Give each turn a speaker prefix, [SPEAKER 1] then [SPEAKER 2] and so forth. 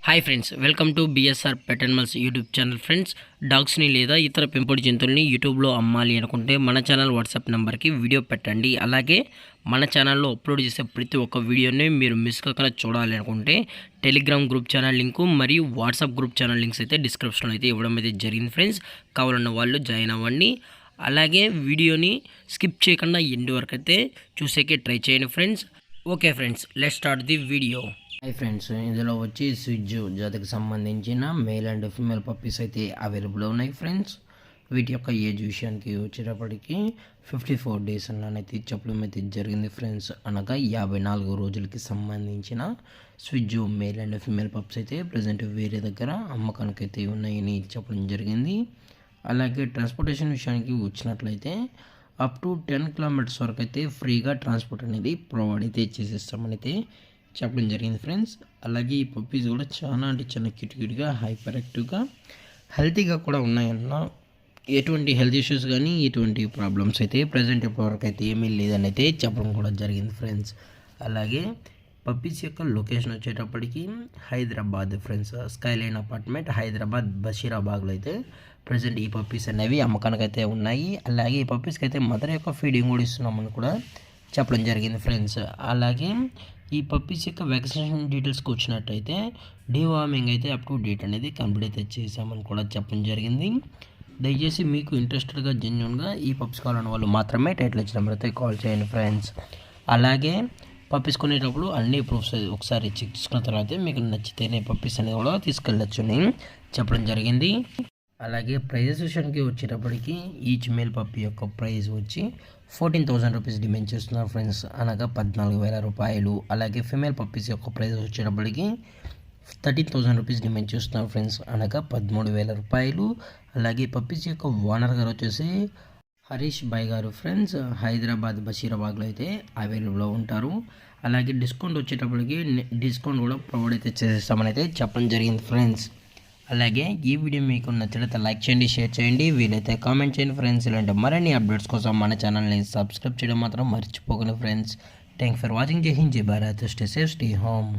[SPEAKER 1] Hi friends, welcome to BSR pet animals YouTube channel. Friends, డాగ్స్ని లేదా ఇతర పెంపుడు జంతువుల్ని యూట్యూబ్లో అమ్మాలి అనుకుంటే మన ఛానల్ వాట్సాప్ నెంబర్కి వీడియో పెట్టండి. అలాగే మన ఛానల్లో అప్లోడ్ చేసే ప్రతి ఒక్క వీడియోని మీరు మిస్ కాకుండా చూడాలి అనుకుంటే టెలిగ్రామ్ గ్రూప్ ఛానల్ లింకు మరియు వాట్సాప్ గ్రూప్ ఛానల్ లింక్స్ అయితే డిస్క్రిప్షన్లో అయితే ఇవ్వడం అయితే జరిగింది. ఫ్రెండ్స్, కావాలన్న వాళ్ళు జాయిన్ అవ్వండి. అలాగే వీడియోని స్కిప్ చేయకుండా ఎండ్ వరకు అయితే చూసేకే ట్రై చేయండి friends. Okay friends, let's start the video. Hi friends, ఇందులో వచ్చి స్విజ్ జాతికి సంబంధించిన మేల్ అండ్ ఫీమేల్ పప్పీస్ అయితే అవైలబుల్ ఉన్నాయి. ఫ్రెండ్స్, వీటి యొక్క ఏజ్ విషయానికి వచ్చేటప్పటికి 54 డేస్ అన్నైతే చెప్పడం అయితే జరిగింది. ఫ్రెండ్స్, అనగా 54 రోజులకి సంబంధించిన స్విజ్ మేల్ అండ్ ఫీమేల్ పప్స్ అయితే ప్రజెంట్ వేరే దగ్గర అమ్మకానికి అయితే ఉన్నాయని చెప్పడం జరిగింది. అలాగే ట్రాన్స్పోర్టేషన్ విషయానికి వచ్చినట్లయితే అప్ టు 10 కిలోమీటర్స్ వరకు అయితే ఫ్రీగా ట్రాన్స్పోర్ట్ అనేది ప్రొవైడ్ అయితే చేసేస్తామని అయితే చెప్పడం జరిగింది. ఫ్రెండ్స్, అలాగే ఈ పప్పీస్ కూడా చాలా అంటే చాలా క్యూట్గా హైపర్ యాక్టివ్గా హెల్తీగా కూడా ఉన్నాయన్న. ఎటువంటి హెల్త్ ఇష్యూస్ కానీ ఎటువంటి ప్రాబ్లమ్స్ అయితే ప్రజెంట్ ఇప్పటివరకు అయితే ఏమీ లేదని అయితే చెప్పడం కూడా జరిగింది. ఫ్రెండ్స్, అలాగే పప్పీస్ యొక్క లొకేషన్ వచ్చేటప్పటికి Hyderabad. Friends, skyline apartment Hyderabad బషీరాబాగ్లో అయితే ప్రజెంట్ ఈ పప్పీస్ అనేవి అమ్మకానికి అయితే ఉన్నాయి. అలాగే ఈ పప్పీస్కి అయితే మదర్ యొక్క ఫీడింగ్ కూడా ఇస్తున్నామని కూడా చెప్పడం జరిగింది. ఫ్రెండ్స్, అలాగే ఈ పప్పీస్ యొక్క వ్యాక్సినేషన్ డీటెయిల్స్కి వచ్చినట్టయితే డీవార్మింగ్ అయితే అప్ టు డేట్ అనేది కంప్లీట్ అయితే చేసామని కూడా చెప్పడం జరిగింది. దయచేసి మీకు ఇంట్రెస్టెడ్గా జెన్యున్గా ఈ పప్పీస్ కావాలన్న వాళ్ళు మాత్రమే టైటిల్ ఇచ్చిన నెంబర్ అయితే కాల్ చేయండి. ఫ్రెండ్స్, అలాగే పప్పీస్ కొనేటప్పుడు అన్ని ప్రూఫ్స్ ఒకసారి చెక్ చేసుకున్న తర్వాత మీకు నచ్చితేనే పప్పీస్ అనేది కూడా తీసుకెళ్ళచ్చు అని చెప్పడం జరిగింది. అలాగే ప్రైజెస్ విషయానికి వచ్చేటప్పటికి ఈచ్ మేల్ పప్పీ యొక్క ప్రైస్ వచ్చి 14,000 రూపీస్ డిమాండ్ చేస్తున్నారు. ఫ్రెండ్స్, అనగా 14,000 రూపాయలు. అలాగే ఫీమేల్ పప్పీస్ యొక్క ప్రైస్ వచ్చేటప్పటికి 13,000 రూపీస్ డిమాండ్ చేస్తున్నారు. ఫ్రెండ్స్, అనగా 13,000 రూపాయలు. అలాగే పప్పీస్ యొక్క ఓనర్ గారు వచ్చేసి హరీష్ బాయ్ గారు. ఫ్రెండ్స్, హైదరాబాద్ బషీరాబాగ్లో అయితే అవైలబుల్లో ఉంటారు. అలాగే డిస్కౌంట్ వచ్చేటప్పటికి డిస్కౌంట్ కూడా ప్రొవైడ్ అయితే చేసేస్తామని అయితే చెప్పడం జరిగింది. ఫ్రెండ్స్, అలాగే ఈ వీడియో మీకు నచ్చినట్లయితే లైక్ చేయండి, షేర్ చేయండి, వీలైతే కామెంట్ చేయండి. ఫ్రెండ్స్, ఇలాంటి మరిన్ని అప్డేట్స్ కోసం మన ఛానల్ని సబ్స్క్రైబ్ చేయడం మాత్రం మర్చిపోకండి. Friends, thank for watching. జై హింద్, జై Bharat, stay safe, stay home.